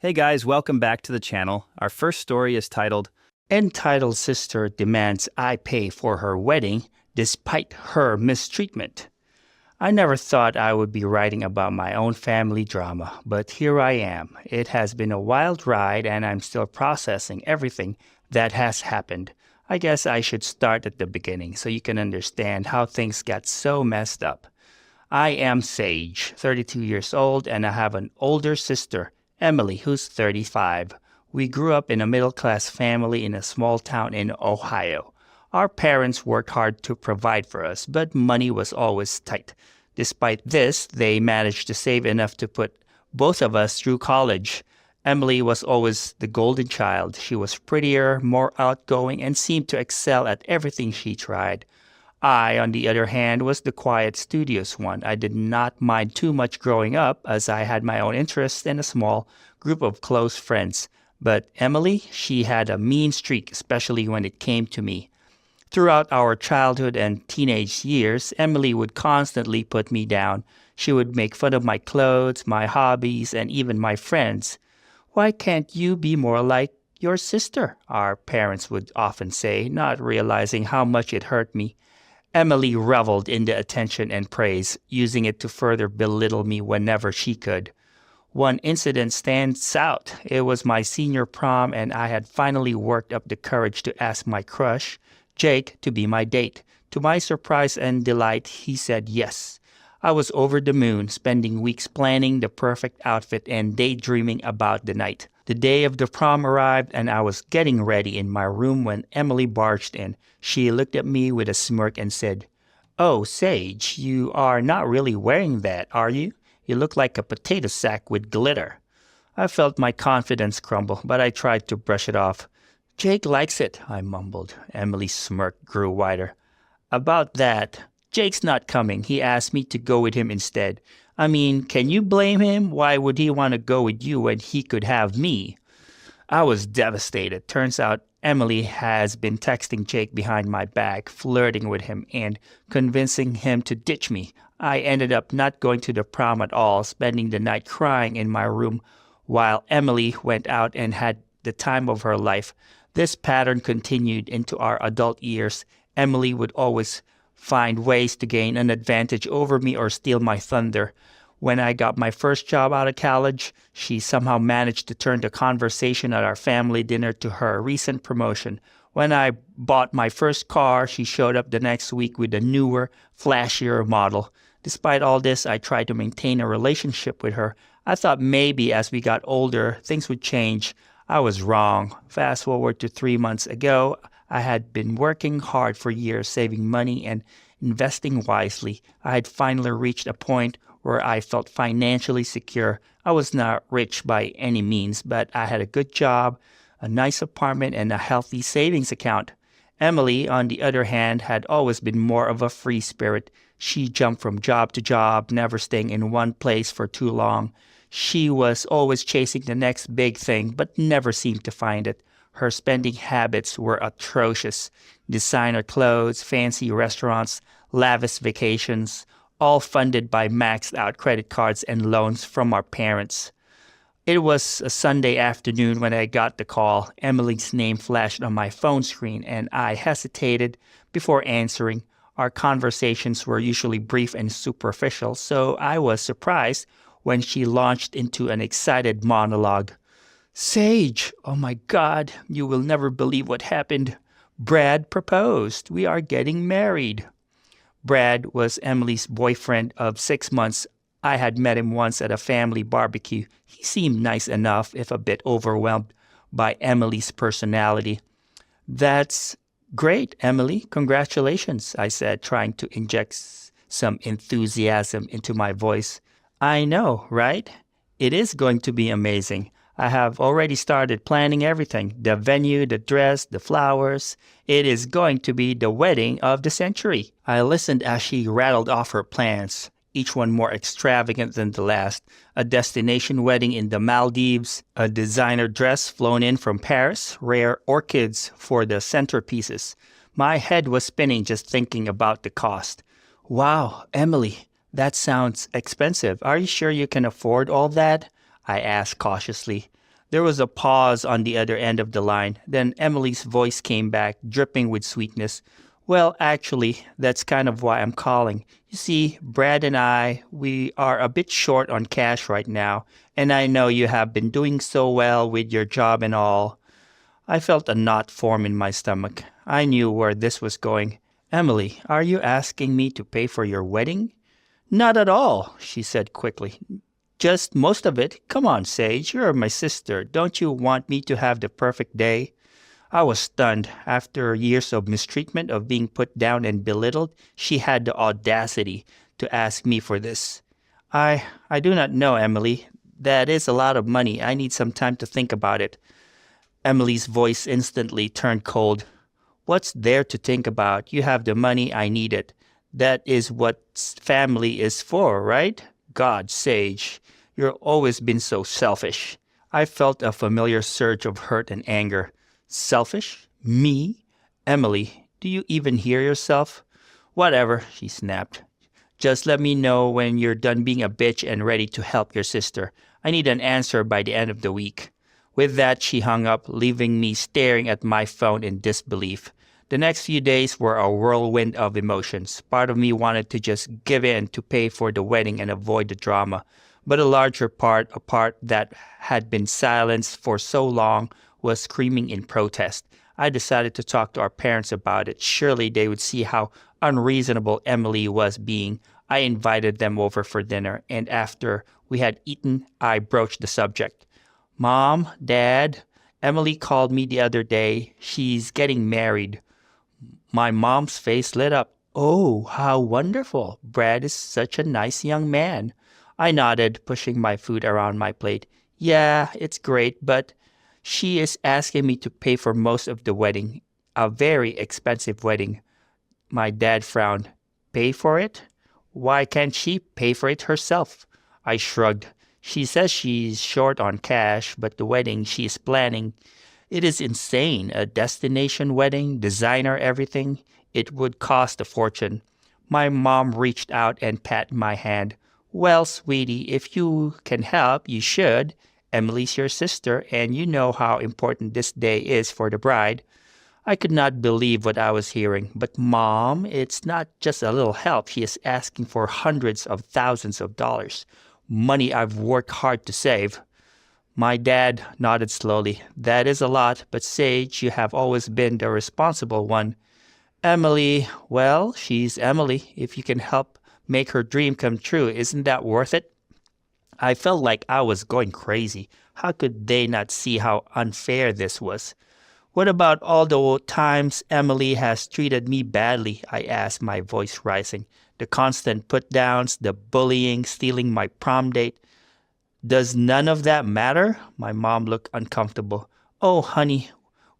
Hey guys, welcome back to the channel. Our first story is titled, "Entitled Sister Demands I Pay for Her Wedding Despite Her Mistreatment." I never thought I would be writing about my own family drama, but here I am. It has been a wild ride and I'm still processing everything that has happened. I guess I should start at the beginning so you can understand how things got so messed up. I am Sage, 32 years old, and I have an older sister, Emily, who's 35. We grew up in a middle-class family in a small town in Ohio. Our parents worked hard to provide for us, but money was always tight. Despite this, they managed to save enough to put both of us through college. Emily was always the golden child. She was prettier, more outgoing, and seemed to excel at everything she tried. I, on the other hand, was the quiet, studious one. I did not mind too much growing up, as I had my own interests and a small group of close friends. But Emily, she had a mean streak, especially when it came to me. Throughout our childhood and teenage years, Emily would constantly put me down. She would make fun of my clothes, my hobbies, and even my friends. "Why can't you be more like your sister?" our parents would often say, not realizing how much it hurt me. Emily reveled in the attention and praise, using it to further belittle me whenever she could. One incident stands out. It was my senior prom, and I had finally worked up the courage to ask my crush, Jake, to be my date. To my surprise and delight, he said yes. I was over the moon, spending weeks planning the perfect outfit and daydreaming about the night. The day of the prom arrived, and I was getting ready in my room when Emily barged in. She looked at me with a smirk and said, "Oh, Sage, you are not really wearing that, are you? You look like a potato sack with glitter." I felt my confidence crumble, but I tried to brush it off. "Jake likes it," I mumbled. Emily's smirk grew wider. "About that, Jake's not coming. He asked me to go with him instead. I mean, can you blame him? Why would he want to go with you when he could have me?" I was devastated. Turns out Emily has been texting Jake behind my back, flirting with him and convincing him to ditch me. I ended up not going to the prom at all, spending the night crying in my room while Emily went out and had the time of her life. This pattern continued into our adult years. Emily would always find ways to gain an advantage over me or steal my thunder. When I got my first job out of college, she somehow managed to turn the conversation at our family dinner to her recent promotion. When I bought my first car, she showed up the next week with a newer, flashier model. Despite all this, I tried to maintain a relationship with her. I thought maybe as we got older, things would change. I was wrong. Fast forward to 3 months ago, I had been working hard for years, saving money and investing wisely. I had finally reached a point where I felt financially secure. I was not rich by any means, but I had a good job, a nice apartment, and a healthy savings account. Emily, on the other hand, had always been more of a free spirit. She jumped from job to job, never staying in one place for too long. She was always chasing the next big thing, but never seemed to find it. Her spending habits were atrocious. Designer clothes, fancy restaurants, lavish vacations, all funded by maxed-out credit cards and loans from our parents. It was a Sunday afternoon when I got the call. Emily's name flashed on my phone screen, and I hesitated before answering. Our conversations were usually brief and superficial, so I was surprised when she launched into an excited monologue. "Sage, oh my God, you will never believe what happened. Brad proposed. We are getting married." Brad was Emily's boyfriend of 6 months. I had met him once at a family barbecue. He seemed nice enough, if a bit overwhelmed by Emily's personality. "That's great, Emily. Congratulations," I said, trying to inject some enthusiasm into my voice. "I know, right? It is going to be amazing. I have already started planning everything, the venue, the dress, the flowers. It is going to be the wedding of the century." I listened as she rattled off her plans, each one more extravagant than the last. A destination wedding in the Maldives, a designer dress flown in from Paris, rare orchids for the centerpieces. My head was spinning just thinking about the cost. "Wow, Emily, that sounds expensive. Are you sure you can afford all that?" I asked cautiously. There was a pause on the other end of the line. Then Emily's voice came back, dripping with sweetness. Well, actually, that's kind of why I'm calling. You see, Brad and we are a bit short on cash right now, and I know you have been doing so well with your job and all. I felt a knot form in my stomach. I knew where this was going. Emily, are you asking me to pay for your wedding? Not at all, she said quickly. Just most of it. Come on, Sage, you're my sister. Don't you want me to have the perfect day? I was stunned. After years of mistreatment, of being put down and belittled, she had the audacity to ask me for this. I do not know, Emily. That is a lot of money. I need some time to think about it. Emily's voice instantly turned cold. What's there to think about? You have the money, I need it. That is what family is for, right? God, Sage, you've always been so selfish. I felt a familiar surge of hurt and anger. Selfish? Me? Emily, do you even hear yourself? Whatever, she snapped. Just let me know when you're done being a bitch and ready to help your sister. I need an answer by the end of the week. With that, she hung up, leaving me staring at my phone in disbelief. The next few days were a whirlwind of emotions. Part of me wanted to just give in to pay for the wedding and avoid the drama. But a larger part, a part that had been silenced for so long, was screaming in protest. I decided to talk to our parents about it. Surely they would see how unreasonable Emily was being. I invited them over for dinner, and after we had eaten, I broached the subject. Mom, Dad, Emily called me the other day. She's getting married. My mom's face lit up. Oh, how wonderful. Brad is such a nice young man. I nodded, pushing my food around my plate. Yeah, it's great, but she is asking me to pay for most of the wedding. A very expensive wedding. My dad frowned. Pay for it? Why can't she pay for it herself? I shrugged. She says she's short on cash, but the wedding she is planning, it is insane. A destination wedding, designer everything. It would cost a fortune. My mom reached out and patted my hand. Well, sweetie, if you can help, you should. Emily's your sister, and you know how important this day is for the bride. I could not believe what I was hearing. But Mom, it's not just a little help. She is asking for hundreds of thousands of dollars. Money I've worked hard to save. My dad nodded slowly. That is a lot, but Sage, you have always been the responsible one. Emily, well, she's Emily. If you can help make her dream come true, isn't that worth it? I felt like I was going crazy. How could they not see how unfair this was? What about all the times Emily has treated me badly? I asked, my voice rising. The constant put-downs, the bullying, stealing my prom date. Does none of that matter? My mom looked uncomfortable. Oh, honey,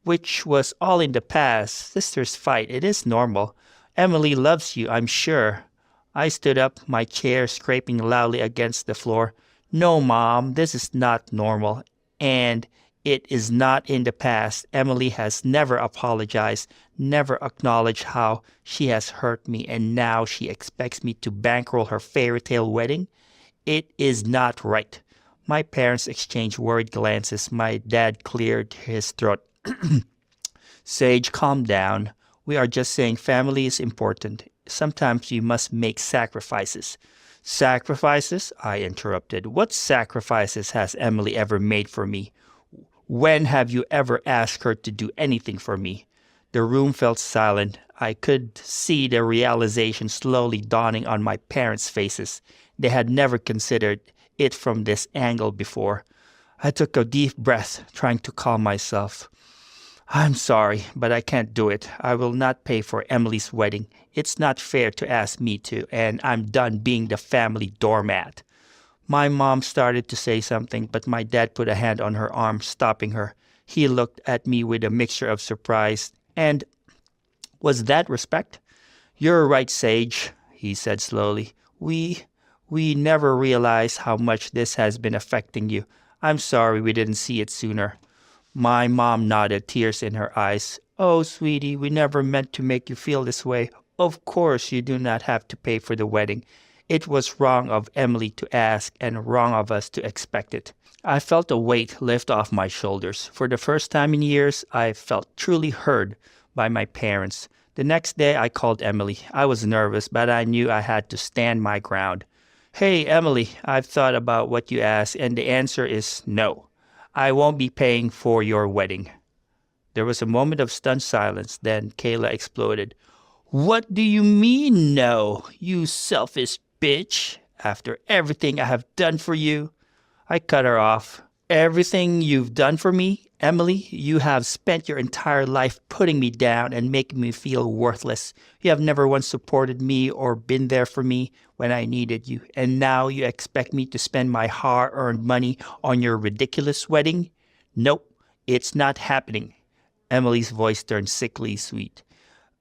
which was all in the past. Sisters fight. It is normal. Emily loves you, I'm sure. I stood up, my chair scraping loudly against the floor. No, Mom, this is not normal. And it is not in the past. Emily has never apologized, never acknowledged how she has hurt me, and now she expects me to bankroll her fairy tale wedding? It is not right. My parents exchanged worried glances. My dad cleared his throat. Sage, calm down. We are just saying family is important. Sometimes you must make sacrifices. Sacrifices? I interrupted. What sacrifices has Emily ever made for me? When have you ever asked her to do anything for me? The room felt silent. I could see the realization slowly dawning on my parents' faces. They had never considered it from this angle before. I took a deep breath, trying to calm myself. I'm sorry, but I can't do it. I will not pay for Emily's wedding. It's not fair to ask me to, and I'm done being the family doormat. My mom started to say something, but my dad put a hand on her arm, stopping her. He looked at me with a mixture of surprise. And was that respect? You're right, Sage, he said slowly. We never realized how much this has been affecting you. I'm sorry we didn't see it sooner. My mom nodded, tears in her eyes. Oh, sweetie, we never meant to make you feel this way. Of course you do not have to pay for the wedding. It was wrong of Emily to ask and wrong of us to expect it. I felt a weight lift off my shoulders. For the first time in years, I felt truly heard by my parents. The next day, I called Emily. I was nervous, but I knew I had to stand my ground. Hey, Emily, I've thought about what you asked, and the answer is no. I won't be paying for your wedding. There was a moment of stunned silence. Then Kayla exploded. What do you mean, no, you selfish bitch? After everything I have done for you? I cut her off. Everything you've done for me, Emily, you have spent your entire life putting me down and making me feel worthless. You have never once supported me or been there for me when I needed you. And now you expect me to spend my hard-earned money on your ridiculous wedding? Nope, it's not happening. Emily's voice turned sickly sweet.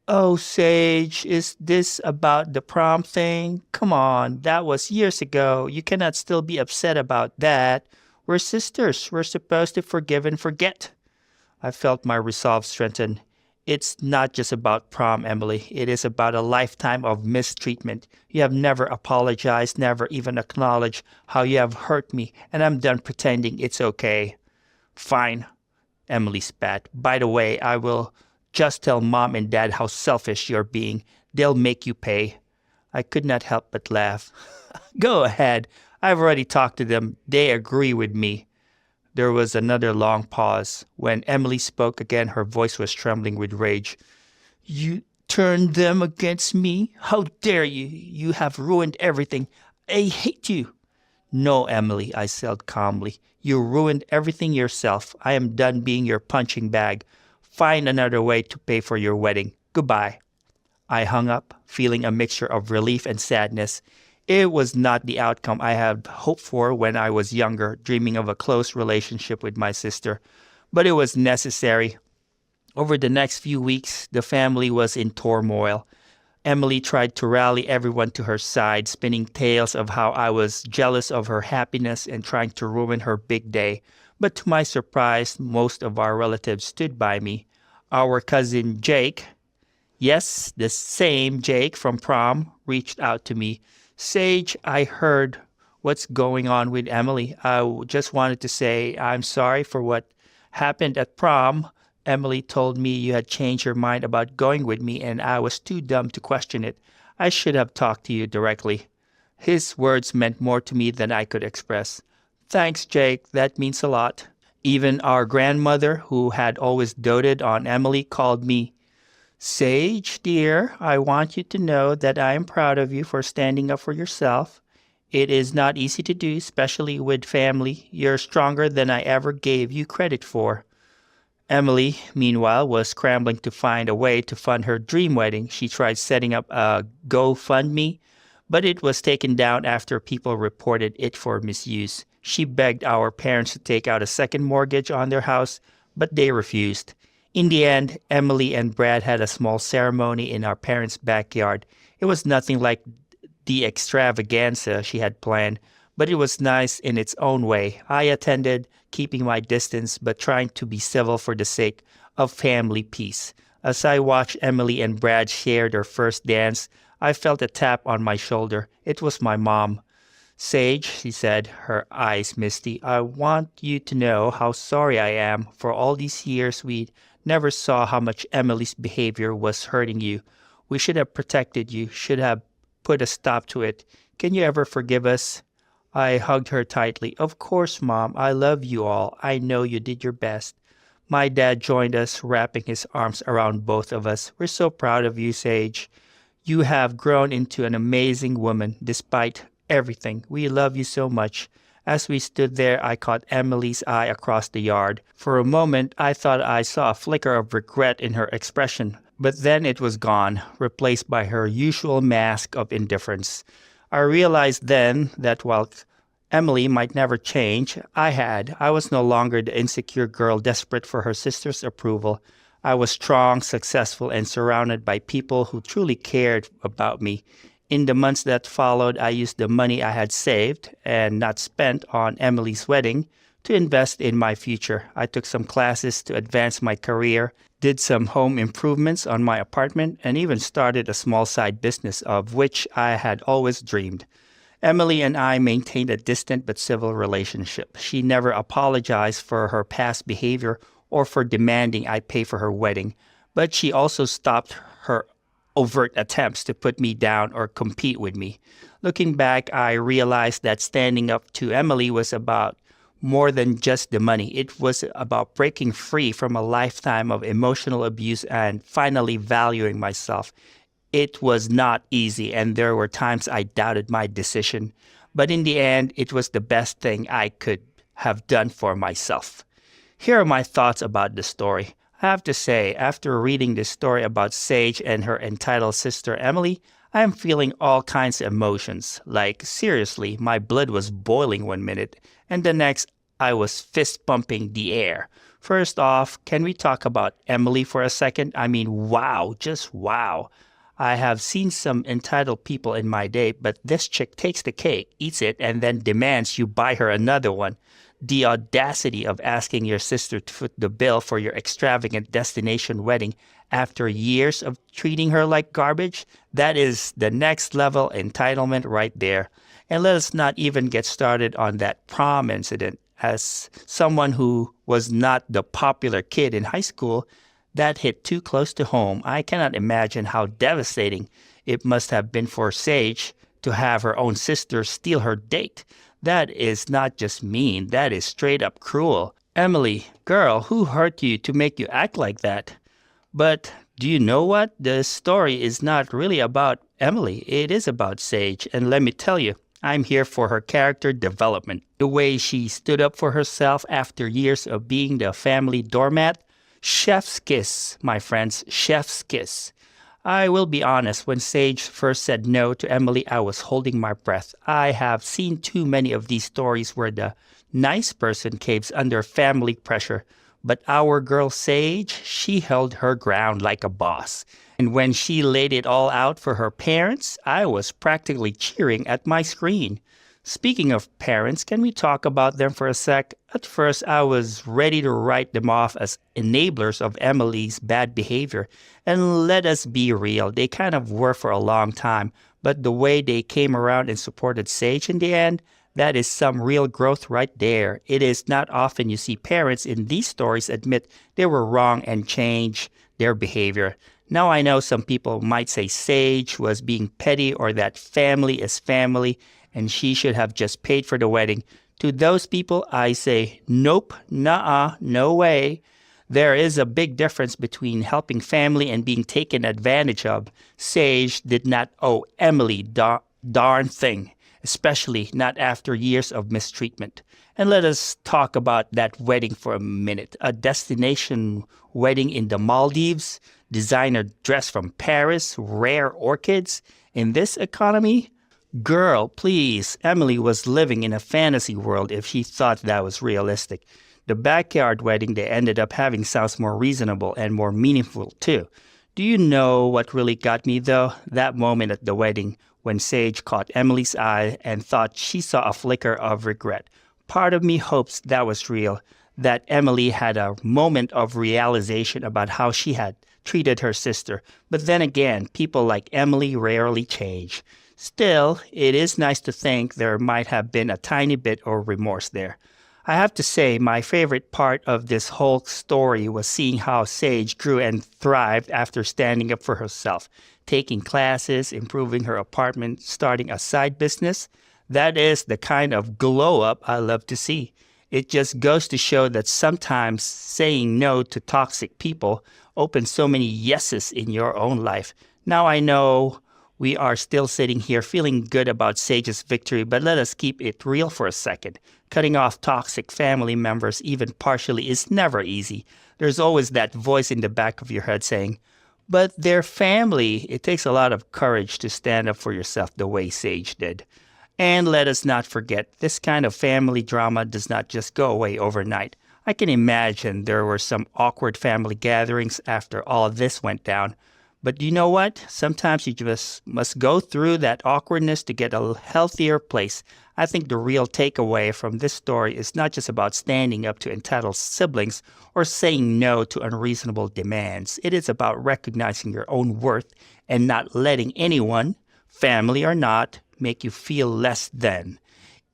Oh, Sage, is this about the prom thing? Come on, that was years ago. You cannot still be upset about that. We're sisters. We're supposed to forgive and forget. I felt my resolve strengthen. It's not just about prom, Emily. It is about a lifetime of mistreatment. You have never apologized, never even acknowledged how you have hurt me, and I'm done pretending it's okay. Fine, Emily spat. By the way, I will just tell Mom and Dad how selfish you're being. They'll make you pay. I could not help but laugh. Go ahead. I've already talked to them. They agree with me. There was another long pause. When Emily spoke again, her voice was trembling with rage. You turned them against me? How dare you? You have ruined everything. I hate you. No, Emily, I said calmly. You ruined everything yourself. I am done being your punching bag. Find another way to pay for your wedding. Goodbye. I hung up, feeling a mixture of relief and sadness. It was not the outcome I had hoped for when I was younger, dreaming of a close relationship with my sister. But it was necessary. Over the next few weeks, the family was in turmoil. Emily tried to rally everyone to her side, spinning tales of how I was jealous of her happiness and trying to ruin her big day. But to my surprise, most of our relatives stood by me. Our cousin Jake, yes, the same Jake from prom, reached out to me. Sage, I heard what's going on with Emily. Just wanted to say I'm sorry for what happened at prom. Emily told me you had changed your mind about going with me, and I was too dumb to question it. I should have talked to you directly. His words meant more to me than I could express. Thanks, Jake. That means a lot. Even our grandmother, who had always doted on Emily, called me. Sage, dear, I want you to know that I am proud of you for standing up for yourself. It is not easy to do, especially with family. You're stronger than I ever gave you credit for. Emily, meanwhile, was scrambling to find a way to fund her dream wedding. She tried setting up a GoFundMe, but it was taken down after people reported it for misuse. She begged our parents to take out a second mortgage on their house, but they refused. In the end, Emily and Brad had a small ceremony in our parents' backyard. It was nothing like the extravaganza she had planned, but it was nice in its own way. I attended, keeping my distance, but trying to be civil for the sake of family peace. As I watched Emily and Brad share their first dance, I felt a tap on my shoulder. It was my mom. Sage, she said, her eyes misty, I want you to know how sorry I am. For all these years, we never saw how much Emily's behavior was hurting you. We should have protected you, should have put a stop to it. Can you ever forgive us? I hugged her tightly. Of course, Mom. I love you all. I know you did your best. My dad joined us, wrapping his arms around both of us. We're so proud of you, Sage. You have grown into an amazing woman, despite everything. We love you so much. As we stood there, I caught Emily's eye across the yard. For a moment, I thought I saw a flicker of regret in her expression, but then it was gone, replaced by her usual mask of indifference. I realized then that while Emily might never change, I was no longer the insecure girl desperate for her sister's approval. I was strong, successful, and surrounded by people who truly cared about me. In the months that followed, I used the money I had saved and not spent on Emily's wedding to invest in my future. I took some classes to advance my career, did some home improvements on my apartment, and even started a small side business of which I had always dreamed. Emily and I maintained a distant but civil relationship. She never apologized for her past behavior or for demanding I pay for her wedding, but she also stopped her overt attempts to put me down or compete with me. Looking back, I realized that standing up to Emily was about more than just the money. It was about breaking free from a lifetime of emotional abuse and finally valuing myself. It was not easy, and there were times I doubted my decision. But in the end, it was the best thing I could have done for myself. Here are my thoughts about the story. I have to say, after reading this story about Sage and her entitled sister Emily, I am feeling all kinds of emotions. Like, seriously, my blood was boiling one minute, and the next, I was fist pumping the air. First off, can we talk about Emily for a second? I mean, wow, just wow. I have seen some entitled people in my day, but this chick takes the cake, eats it, and then demands you buy her another one. The audacity of asking your sister to foot the bill for your extravagant destination wedding after years of treating her like garbage, that is the next level entitlement right there. And let us not even get started on that prom incident. As someone who was not the popular kid in high school, that hit too close to home. I cannot imagine how devastating it must have been for Sage to have her own sister steal her date. That is not just mean, that is straight up cruel. Emily, girl, who hurt you to make you act like that? But do you know what? The story is not really about Emily. It is about Sage. And let me tell you, I'm here for her character development. The way she stood up for herself after years of being the family doormat. Chef's kiss, my friends, chef's kiss. I will be honest, when Sage first said no to Emily, I was holding my breath. I have seen too many of these stories where the nice person caves under family pressure. But our girl Sage, she held her ground like a boss. And when she laid it all out for her parents, I was practically cheering at my screen. Speaking of parents, can we talk about them for a sec? At first, I was ready to write them off as enablers of Emily's bad behavior. And let us be real, they kind of were for a long time. But the way they came around and supported Sage in the end, that is some real growth right there. It is not often you see parents in these stories admit they were wrong and change their behavior. Now I know some people might say Sage was being petty or that family is family and she should have just paid for the wedding. To those people, I say, nope, nuh-uh, no way. There is a big difference between helping family and being taken advantage of. Sage did not owe Emily darn thing, especially not after years of mistreatment. And let us talk about that wedding for a minute. A destination wedding in the Maldives, designer dress from Paris, rare orchids. In this economy, girl, please, Emily was living in a fantasy world if she thought that was realistic. The backyard wedding they ended up having sounds more reasonable and more meaningful too. Do you know what really got me though? That moment at the wedding when Sage caught Emily's eye and thought she saw a flicker of regret. Part of me hopes that was real, that Emily had a moment of realization about how she had treated her sister. But then again, people like Emily rarely change. Still, it is nice to think there might have been a tiny bit of remorse there. I have to say, my favorite part of this whole story was seeing how Sage grew and thrived after standing up for herself, taking classes, improving her apartment, starting a side business. That is the kind of glow up I love to see. It just goes to show that sometimes saying no to toxic people opens so many yeses in your own life. Now I know we are still sitting here feeling good about Sage's victory, but let us keep it real for a second. Cutting off toxic family members, even partially, is never easy. There's always that voice in the back of your head saying, but they're family. It takes a lot of courage to stand up for yourself the way Sage did. And let us not forget, this kind of family drama does not just go away overnight. I can imagine there were some awkward family gatherings after all of this went down. But you know what? Sometimes you just must go through that awkwardness to get a healthier place. I think the real takeaway from this story is not just about standing up to entitled siblings or saying no to unreasonable demands. It is about recognizing your own worth and not letting anyone, family or not, make you feel less than.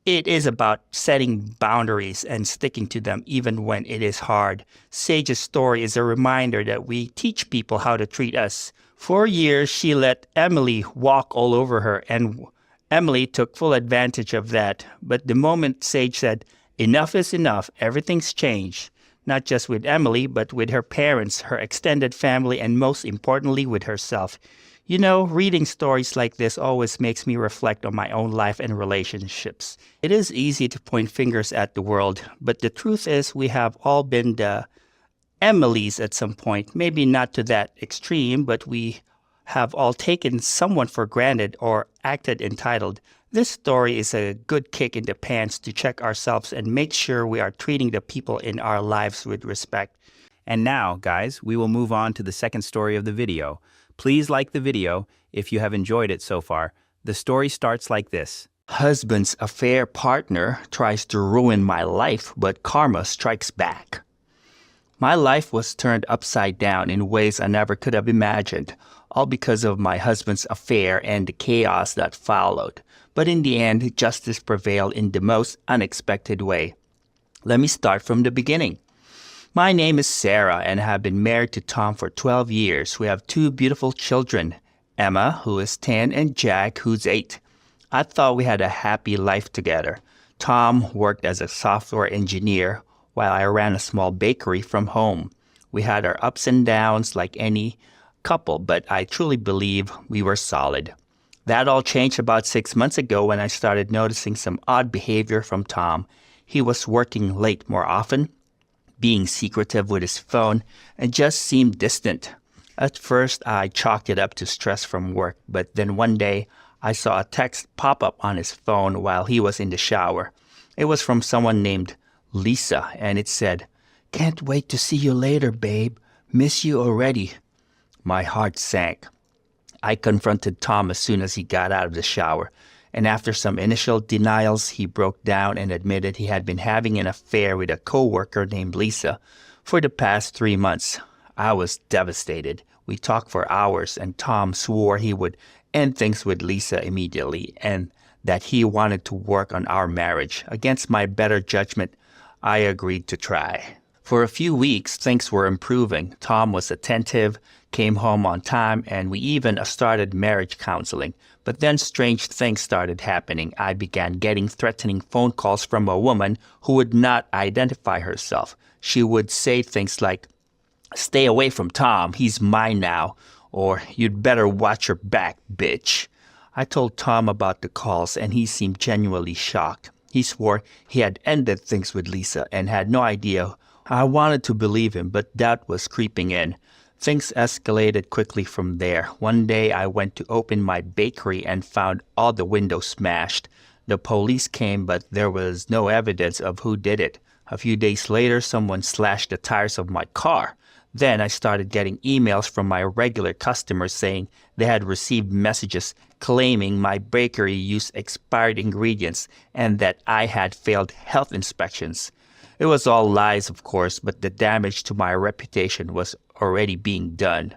It is about setting boundaries and sticking to them even when it is hard. Sage's story is a reminder that we teach people how to treat us. For years, she let Emily walk all over her, and Emily took full advantage of that. But the moment Sage said, "Enough is enough," everything's changed. Not just with Emily, but with her parents, her extended family, and most importantly, with herself. You know, reading stories like this always makes me reflect on my own life and relationships. It is easy to point fingers at the world, but the truth is we have all been the Emilys at some point. Maybe not to that extreme, but we have all taken someone for granted or acted entitled. This story is a good kick in the pants to check ourselves and make sure we are treating the people in our lives with respect. And now, guys, we will move on to the second story of the video. Please like the video if you have enjoyed it so far. The story starts like this. Husband's affair partner tries to ruin my life, but karma strikes back. My life was turned upside down in ways I never could have imagined, all because of my husband's affair and the chaos that followed. But in the end, justice prevailed in the most unexpected way. Let me start from the beginning. My name is Sarah and I have been married to Tom for 12 years. We have two beautiful children, Emma, who is 10, and Jack, who's 8. I thought we had a happy life together. Tom worked as a software engineer while I ran a small bakery from home. We had our ups and downs like any couple, but I truly believe we were solid. That all changed about 6 months ago when I started noticing some odd behavior from Tom. He was working late more often, being secretive with his phone, and just seemed distant. At first, I chalked it up to stress from work, but then one day, I saw a text pop up on his phone while he was in the shower. It was from someone named Lisa, and it said, "Can't wait to see you later, babe. Miss you already." My heart sank. I confronted Tom as soon as he got out of the shower, and after some initial denials, he broke down and admitted he had been having an affair with a coworker named Lisa for the past 3 months. I was devastated. We talked for hours, and Tom swore he would end things with Lisa immediately and that he wanted to work on our marriage. Against my better judgment, I agreed to try. For a few weeks, things were improving. Tom was attentive, came home on time, and we even started marriage counseling. But then strange things started happening. I began getting threatening phone calls from a woman who would not identify herself. She would say things like, "Stay away from Tom, he's mine now," or "You'd better watch your back, bitch." I told Tom about the calls, and he seemed genuinely shocked. He swore he had ended things with Lisa and had no idea. I wanted to believe him, but doubt was creeping in. Things escalated quickly from there. One day I went to open my bakery and found all the windows smashed. The police came, but there was no evidence of who did it. A few days later, someone slashed the tires of my car. Then I started getting emails from my regular customers saying they had received messages claiming my bakery used expired ingredients and that I had failed health inspections. It was all lies, of course, but the damage to my reputation was already being done.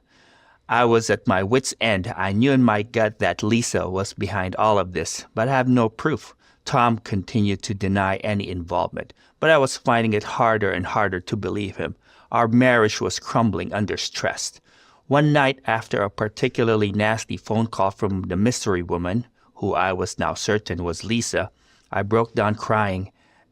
I was at my wit's end. I knew in my gut that Lisa was behind all of this, but I have no proof. Tom continued to deny any involvement, but I was finding it harder and harder to believe him. Our marriage was crumbling under stress. One night, after a particularly nasty phone call from the mystery woman, who I was now certain was Lisa, I broke down crying.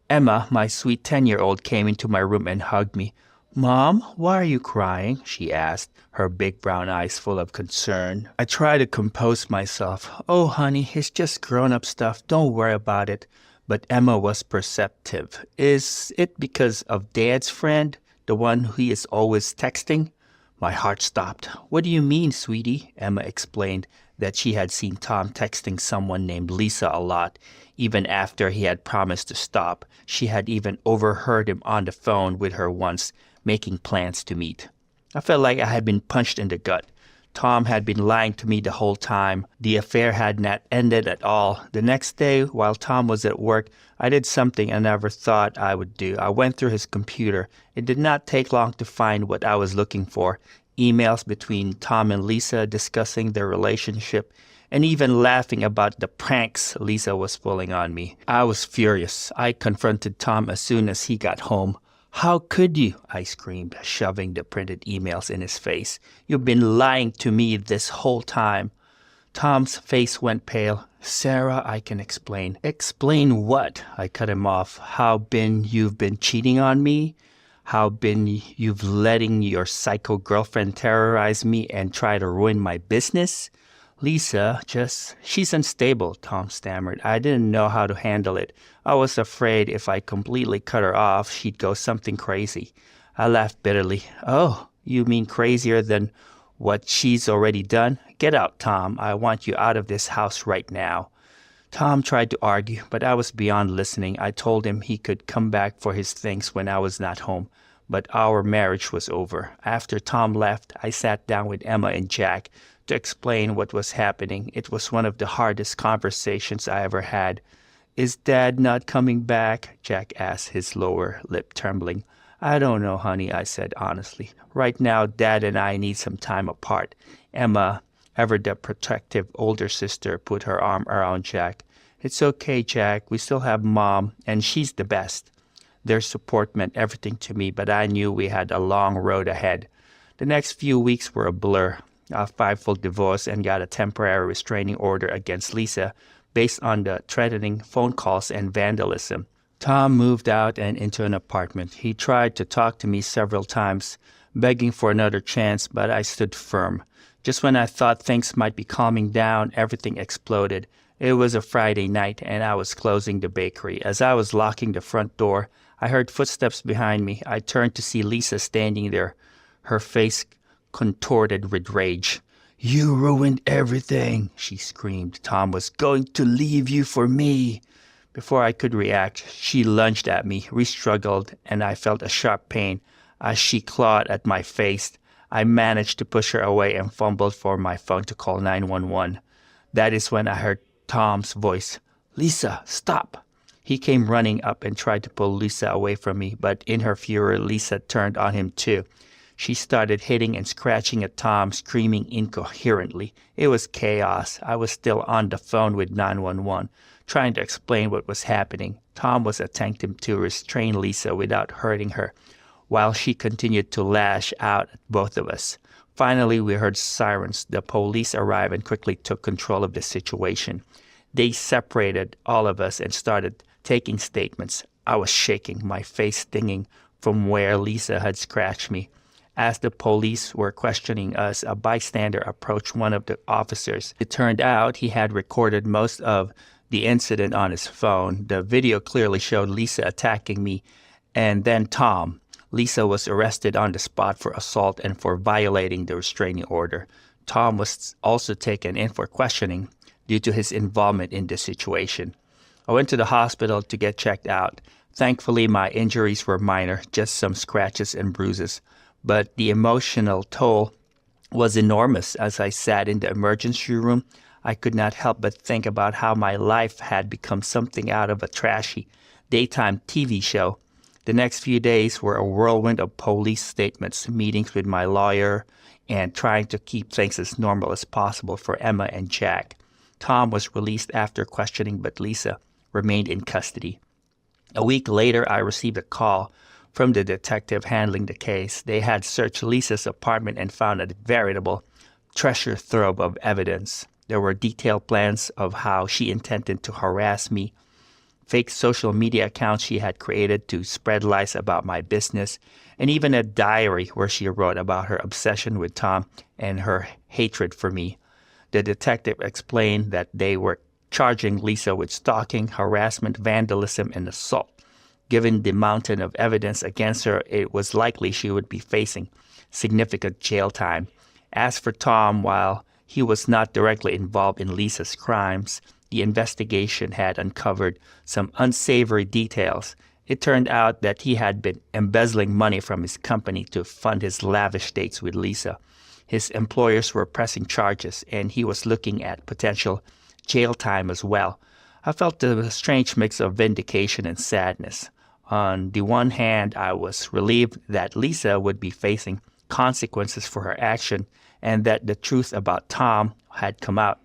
Emma, my sweet 10-year-old, came into my room and hugged me. "Mom, why are you crying?" she asked, her big brown eyes full of concern. I tried to compose myself. "Oh, honey, it's just grown-up stuff. Don't worry about it." But Emma was perceptive. "Is it because of Dad's friend, the one who is always texting?" My heart stopped. "What do you mean, sweetie?" Emma explained that she had seen Tom texting someone named Lisa a lot, even after he had promised to stop. She had even overheard him on the phone with her once, making plans to meet. I felt like I had been punched in the gut. Tom had been lying to me the whole time. The affair had not ended at all. The next day, while Tom was at work, I did something I never thought I would do. I went through his computer. It did not take long to find what I was looking for. Emails between Tom and Lisa discussing their relationship. and even laughing about the pranks Lisa was pulling on me. I was furious. I confronted Tom as soon as he got home. "How could you?" I screamed, shoving the printed emails in his face. "You've been lying to me this whole time." Tom's face went pale. "Sarah, I can explain." "Explain what?" I cut him off. You've been cheating on me? You've letting your psycho girlfriend terrorize me and try to ruin my business?" "Lisa, she's unstable," Tom stammered. "I didn't know how to handle it. I was afraid if I completely cut her off, she'd go something crazy." I laughed bitterly. "Oh, you mean crazier than what she's already done? Get out, Tom. I want you out of this house right now." Tom tried to argue, but I was beyond listening. I told him he could come back for his things when I was not home, but our marriage was over. After Tom left, I sat down with Emma and Jack to explain what was happening. It was one of the hardest conversations I ever had. "Is Dad not coming back?" Jack asked, his lower lip trembling. "I don't know, honey," I said honestly. "Right now, Dad and I need some time apart." Emma, ever the protective older sister, put her arm around Jack. "It's okay, Jack. We still have Mom, and she's the best." Their support meant everything to me, but I knew we had a long road ahead. The next few weeks were a blur. I filed for divorce and got a temporary restraining order against Lisa based on the threatening phone calls and vandalism. Tom moved out and into an apartment. He tried to talk to me several times, begging for another chance, but I stood firm. Just when I thought things might be calming down, everything exploded. It was a Friday night, and I was closing the bakery. As I was locking the front door, I heard footsteps behind me. I turned to see Lisa standing there, her face contorted with rage. "You ruined everything," she screamed. "Tom was going to leave you for me." Before I could react, she lunged at me. We struggled, and I felt a sharp pain as she clawed at my face. I managed to push her away and fumbled for my phone to call 911. That is when I heard Tom's voice. "Lisa, stop!" He came running up and tried to pull Lisa away from me, but in her fury, Lisa turned on him too. She started hitting and scratching at Tom, screaming incoherently. It was chaos. I was still on the phone with 911, trying to explain what was happening. Tom was attempting to restrain Lisa without hurting her, while she continued to lash out at both of us. Finally, we heard sirens. The police arrived and quickly took control of the situation. They separated all of us and started taking statements. I was shaking, my face stinging from where Lisa had scratched me. As the police were questioning us, a bystander approached one of the officers. It turned out he had recorded most of the incident on his phone. The video clearly showed Lisa attacking me and then Tom. Lisa was arrested on the spot for assault and for violating the restraining order. Tom was also taken in for questioning due to his involvement in the situation. I went to the hospital to get checked out. Thankfully, my injuries were minor, just some scratches and bruises. But the emotional toll was enormous. As I sat in the emergency room, I could not help but think about how my life had become something out of a trashy daytime TV show. The next few days were a whirlwind of police statements, meetings with my lawyer, and trying to keep things as normal as possible for Emma and Jack. Tom was released after questioning, but Lisa remained in custody. A week later, I received a call from the detective handling the case. They had searched Lisa's apartment and found a veritable treasure trove of evidence. There were detailed plans of how she intended to harass me, fake social media accounts she had created to spread lies about my business, and even a diary where she wrote about her obsession with Tom and her hatred for me. The detective explained that they were charging Lisa with stalking, harassment, vandalism, and assault. Given the mountain of evidence against her, it was likely she would be facing significant jail time. As for Tom, while he was not directly involved in Lisa's crimes, the investigation had uncovered some unsavory details. It turned out that he had been embezzling money from his company to fund his lavish dates with Lisa. His employers were pressing charges, and he was looking at potential jail time as well. I felt a strange mix of vindication and sadness. On the one hand, I was relieved that Lisa would be facing consequences for her action and that the truth about Tom had come out.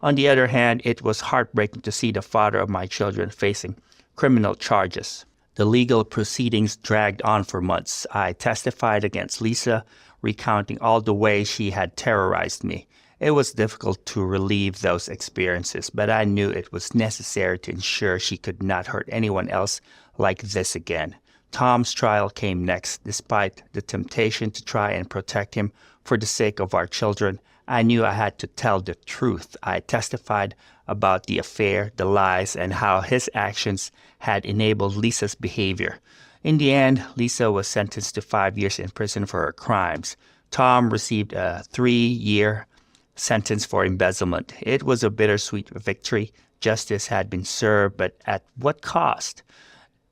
On the other hand, it was heartbreaking to see the father of my children facing criminal charges. The legal proceedings dragged on for months. I testified against Lisa, recounting all the ways she had terrorized me. It was difficult to relive those experiences, but I knew it was necessary to ensure she could not hurt anyone else like this again. Tom's trial came next. Despite the temptation to try and protect him for the sake of our children, I knew I had to tell the truth. I testified about the affair, the lies, and how his actions had enabled Lisa's behavior. In the end, Lisa was sentenced to 5 years in prison for her crimes. Tom received a 3-year sentence for embezzlement. It was a bittersweet victory. Justice had been served, but at what cost?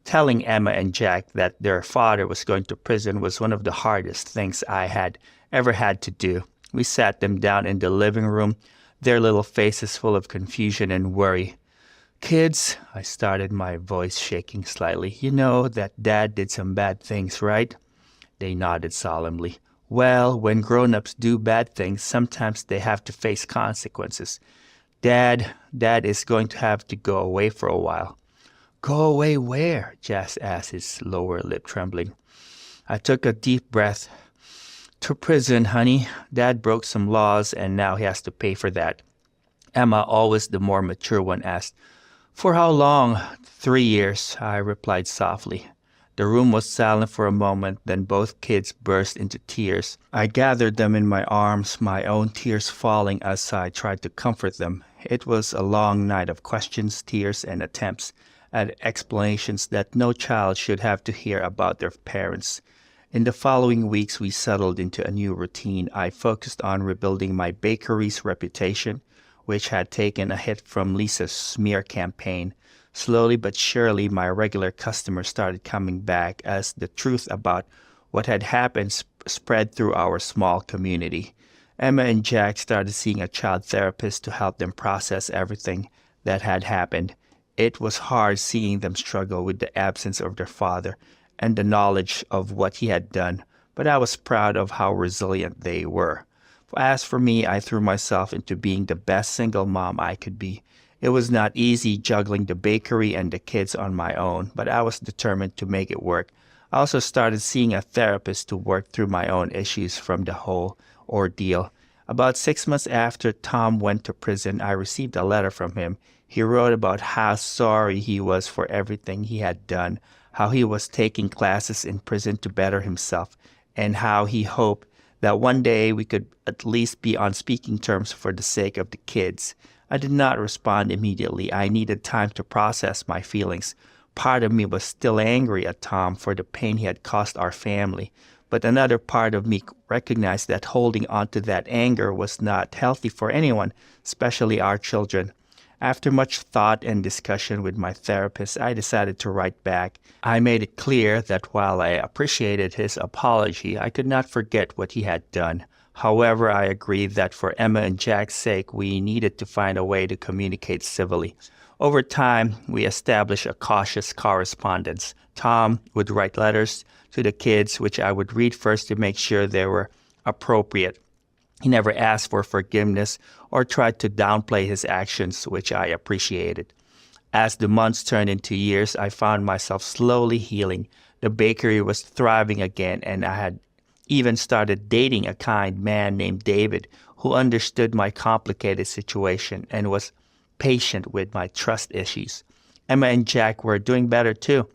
Telling Emma and Jack that their father was going to prison was one of the hardest things I had ever had to do. We sat them down in the living room, their little faces full of confusion and worry. "Kids," I started, my voice shaking slightly, "you know that Dad did some bad things, right?" They nodded solemnly. "Well, when grown-ups do bad things, sometimes they have to face consequences. Dad is going to have to go away for a while." "Go away where?" Jas asked, his lower lip trembling. I took a deep breath. "To prison, honey. Dad broke some laws, and now he has to pay for that." Emma, always the more mature one, asked, "For how long?" 3 years, I replied softly. The room was silent for a moment, then both kids burst into tears. I gathered them in my arms, my own tears falling as I tried to comfort them. It was a long night of questions, tears, and attempts at explanations that no child should have to hear about their parents. In the following weeks, we settled into a new routine. I focused on rebuilding my bakery's reputation, which had taken a hit from Lisa's smear campaign. Slowly but surely, my regular customers started coming back as the truth about what had happened spread through our small community. Emma and Jack started seeing a child therapist to help them process everything that had happened. It was hard seeing them struggle with the absence of their father and the knowledge of what he had done, but I was proud of how resilient they were. As for me, I threw myself into being the best single mom I could be. It was not easy juggling the bakery and the kids on my own, but I was determined to make it work. I also started seeing a therapist to work through my own issues from the whole ordeal. About 6 months after Tom went to prison, I received a letter from him. He wrote about how sorry he was for everything he had done, how he was taking classes in prison to better himself, and how he hoped that one day we could at least be on speaking terms for the sake of the kids. I did not respond immediately. I needed time to process my feelings. Part of me was still angry at Tom for the pain he had caused our family, but another part of me recognized that holding on to that anger was not healthy for anyone, especially our children. After much thought and discussion with my therapist, I decided to write back. I made it clear that while I appreciated his apology, I could not forget what he had done. However, I agreed that for Emma and Jack's sake, we needed to find a way to communicate civilly. Over time, we established a cautious correspondence. Tom would write letters to the kids, which I would read first to make sure they were appropriate. He never asked for forgiveness or tried to downplay his actions, which I appreciated. As the months turned into years, I found myself slowly healing. The bakery was thriving again, and I had even started dating a kind man named David who understood my complicated situation and was patient with my trust issues. Emma and Jack were doing better too.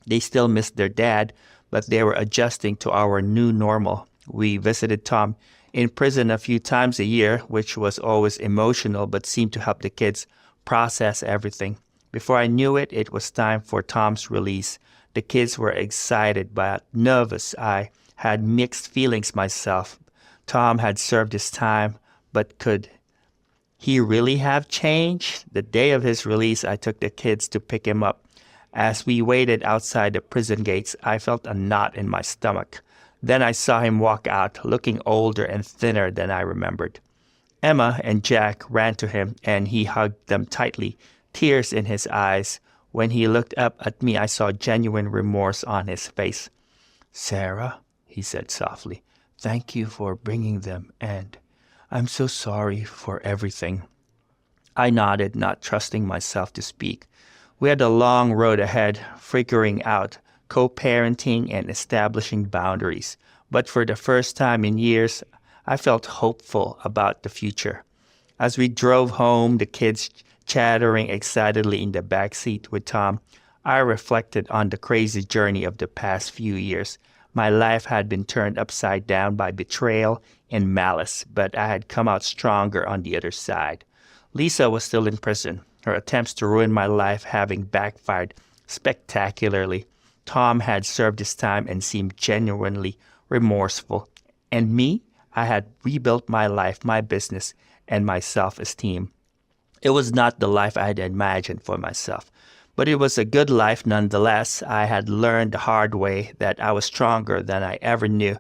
They still missed their dad, but they were adjusting to our new normal. We visited Tom in prison a few times a year, which was always emotional but seemed to help the kids process everything. Before I knew it, it was time for Tom's release. The kids were excited but nervous. I had mixed feelings myself. Tom had served his time, but could he really have changed? The day of his release, I took the kids to pick him up. As we waited outside the prison gates, I felt a knot in my stomach. Then I saw him walk out, looking older and thinner than I remembered. Emma and Jack ran to him, and he hugged them tightly, tears in his eyes. When he looked up at me, I saw genuine remorse on his face. "Sarah," he said softly, "thank you for bringing them, and I'm so sorry for everything." I nodded, not trusting myself to speak. We had a long road ahead, figuring out co-parenting and establishing boundaries. But for the first time in years, I felt hopeful about the future. As we drove home, the kids chattering excitedly in the back seat with Tom, I reflected on the crazy journey of the past few years. My life had been turned upside down by betrayal and malice, but I had come out stronger on the other side. Lisa was still in prison, her attempts to ruin my life having backfired spectacularly. Tom had served his time and seemed genuinely remorseful. And me, I had rebuilt my life, my business, and my self-esteem. It was not the life I had imagined for myself, but it was a good life nonetheless. I had learned the hard way that I was stronger than I ever knew,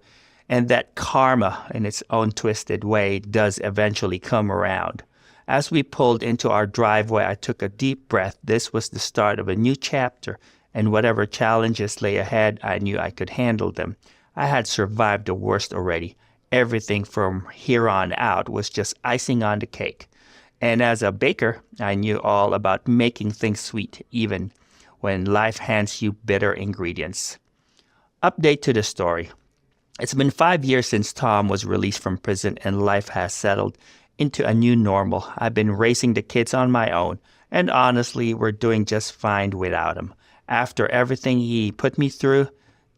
and that karma, in its own twisted way, does eventually come around. As we pulled into our driveway, I took a deep breath. This was the start of a new chapter, and whatever challenges lay ahead, I knew I could handle them. I had survived the worst already. Everything from here on out was just icing on the cake. And as a baker, I knew all about making things sweet, even when life hands you bitter ingredients. Update to the story. It's been 5 years since Tom was released from prison and life has settled into a new normal. I've been raising the kids on my own, and honestly, we're doing just fine without him. After everything he put me through,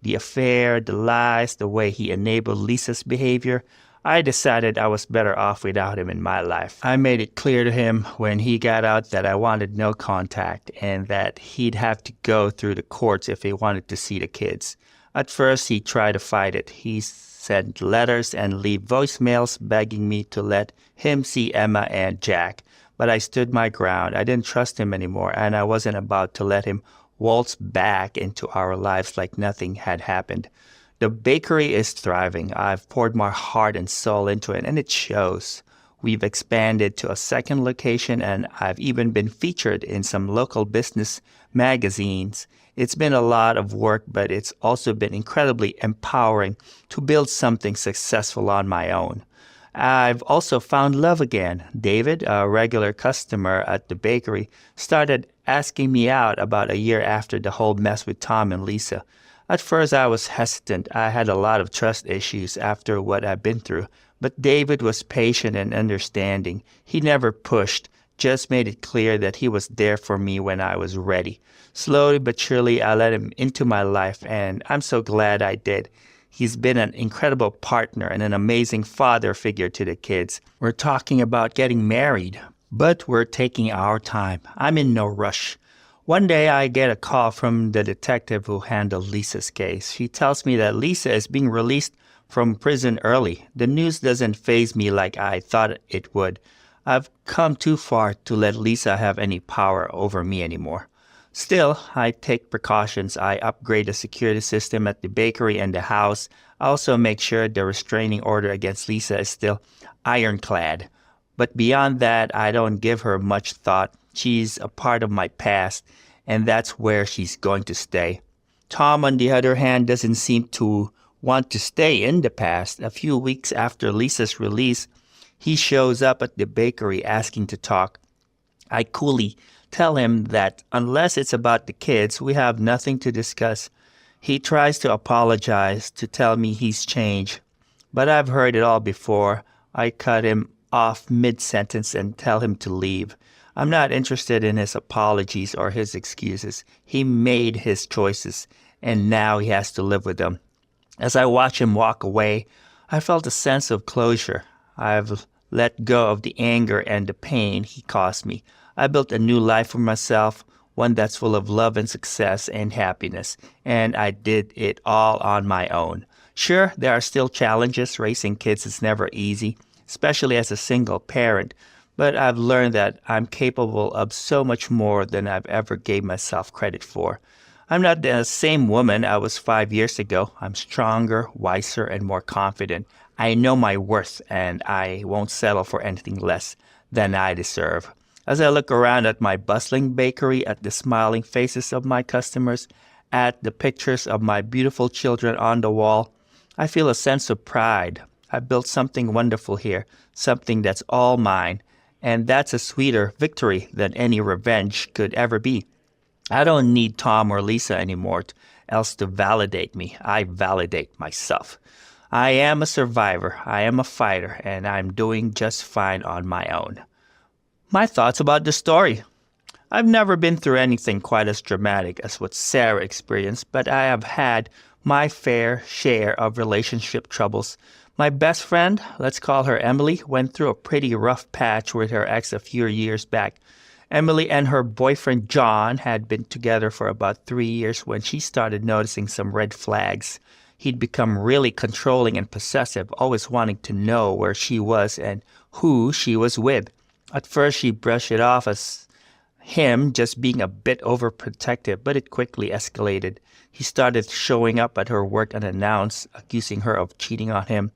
the affair, the lies, the way he enabled Lisa's behavior, I decided I was better off without him in my life. I made it clear to him when he got out that I wanted no contact and that he'd have to go through the courts if he wanted to see the kids. At first, he tried to fight it. He sent letters and leave voicemails begging me to let him see Emma and Jack. But I stood my ground. I didn't trust him anymore, and I wasn't about to let him waltz back into our lives like nothing had happened. The bakery is thriving. I've poured my heart and soul into it, and it shows. We've expanded to a second location, and I've even been featured in some local business magazines. It's been a lot of work, but it's also been incredibly empowering to build something successful on my own. I've also found love again. David, a regular customer at the bakery, started asking me out about a year after the whole mess with Tom and Lisa. At first, I was hesitant. I had a lot of trust issues after what I'd been through. But David was patient and understanding. He never pushed, just made it clear that he was there for me when I was ready. Slowly but surely, I let him into my life, and I'm so glad I did. He's been an incredible partner and an amazing father figure to the kids. We're talking about getting married, but we're taking our time. I'm in no rush. One day I get a call from the detective who handled Lisa's case. She tells me that Lisa is being released from prison early. The news doesn't faze me like I thought it would. I've come too far to let Lisa have any power over me anymore. Still, I take precautions. I upgrade the security system at the bakery and the house. I also make sure the restraining order against Lisa is still ironclad. But beyond that, I don't give her much thought. She's a part of my past, and that's where she's going to stay. Tom, on the other hand, doesn't seem to want to stay in the past. A few weeks after Lisa's release, he shows up at the bakery asking to talk. I coolly tell him that unless it's about the kids, we have nothing to discuss. He tries to apologize, to tell me he's changed. But I've heard it all before. I cut him off mid-sentence and tell him to leave. I'm not interested in his apologies or his excuses. He made his choices, and now he has to live with them. As I watch him walk away, I felt a sense of closure. I've let go of the anger and the pain he caused me. I built a new life for myself, one that's full of love and success and happiness, and I did it all on my own. Sure, there are still challenges. Raising kids is never easy, especially as a single parent, but I've learned that I'm capable of so much more than I've ever gave myself credit for. I'm not the same woman I was 5 years ago. I'm stronger, wiser, and more confident. I know my worth, and I won't settle for anything less than I deserve. As I look around at my bustling bakery, at the smiling faces of my customers, at the pictures of my beautiful children on the wall, I feel a sense of pride. I built something wonderful here, something that's all mine, and that's a sweeter victory than any revenge could ever be. I don't need Tom or Lisa anymore else to validate me. I validate myself. I am a survivor, I am a fighter, and I'm doing just fine on my own. My thoughts about the story. I've never been through anything quite as dramatic as what Sarah experienced, but I have had my fair share of relationship troubles. My best friend, let's call her Emily, went through a pretty rough patch with her ex a few years back. Emily and her boyfriend John had been together for about 3 years when she started noticing some red flags. He'd become really controlling and possessive, always wanting to know where she was and who she was with. At first, she brushed it off as him just being a bit overprotective, but it quickly escalated. He started showing up at her work unannounced, accusing her of cheating on him.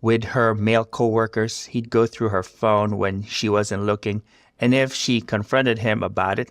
With her male coworkers, he'd go through her phone when she wasn't looking, and if she confronted him about it,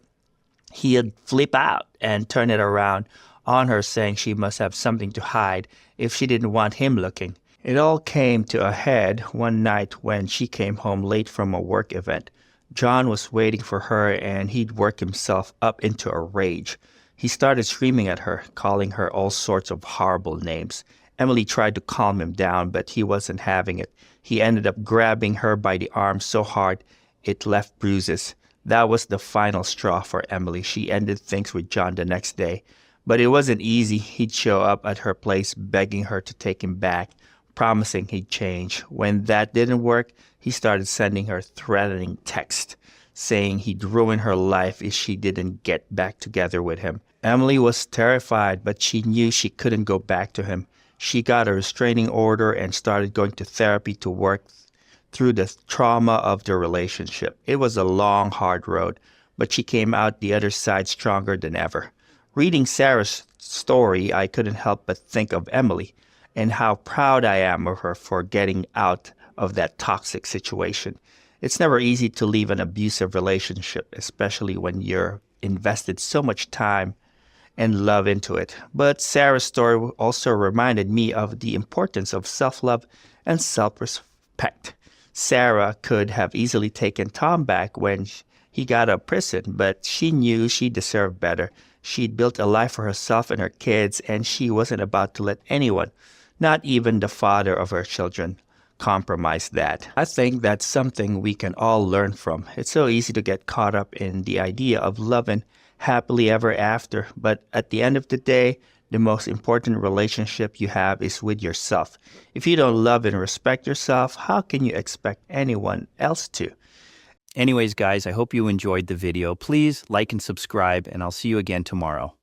he'd flip out and turn it around on her, saying she must have something to hide if she didn't want him looking. It all came to a head one night when she came home late from a work event. John was waiting for her, and he'd worked himself up into a rage. He started screaming at her, calling her all sorts of horrible names. Emily tried to calm him down, but he wasn't having it. He ended up grabbing her by the arm so hard it left bruises. That was the final straw for Emily. She ended things with John the next day. But it wasn't easy. He'd show up at her place begging her to take him back, promising he'd change. When that didn't work, he started sending her threatening texts, saying he'd ruin her life if she didn't get back together with him. Emily was terrified, but she knew she couldn't go back to him. She got a restraining order and started going to therapy to work through the trauma of the relationship. It was a long, hard road, but she came out the other side stronger than ever. Reading Sarah's story, I couldn't help but think of Emily and how proud I am of her for getting out of that toxic situation. It's never easy to leave an abusive relationship, especially when you're invested so much time and love into it. But Sarah's story also reminded me of the importance of self-love and self-respect. Sarah could have easily taken Tom back when he got out of prison, but she knew she deserved better. She'd built a life for herself and her kids, and she wasn't about to let anyone, not even the father of her children, compromise that. I think that's something we can all learn from. It's so easy to get caught up in the idea of loving happily ever after, but at the end of the day, the most important relationship you have is with yourself. If you don't love and respect yourself, how can you expect anyone else to? Anyways, guys, I hope you enjoyed the video. Please like and subscribe, and I'll see you again tomorrow.